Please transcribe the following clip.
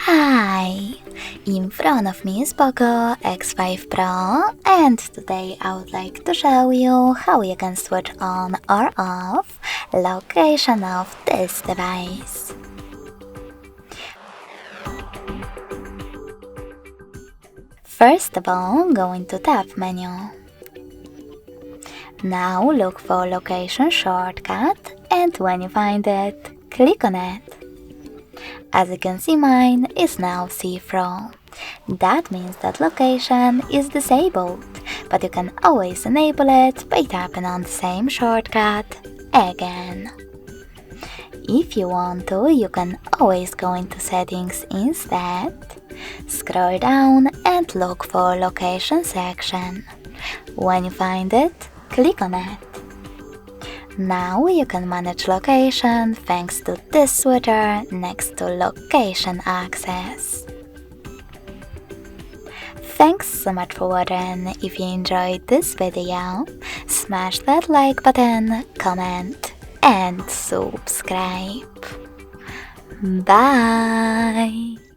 Hi! In front of me is POCO X5 Pro, and today I would like to show you how you can switch on or off location of this device. First of all, go into Tab menu. Now look for location shortcut, and when you find it, click on it. As you can see, mine is now see-through. That means that location is disabled, but you can always enable it by tapping on the same shortcut again. If you want to, you can always go into settings instead, scroll down and look for location section. When you find it, click on it. Now you can manage location thanks to this switcher next to location access. Thanks so much for watching. If you enjoyed this video, smash that like button, comment and subscribe. Bye!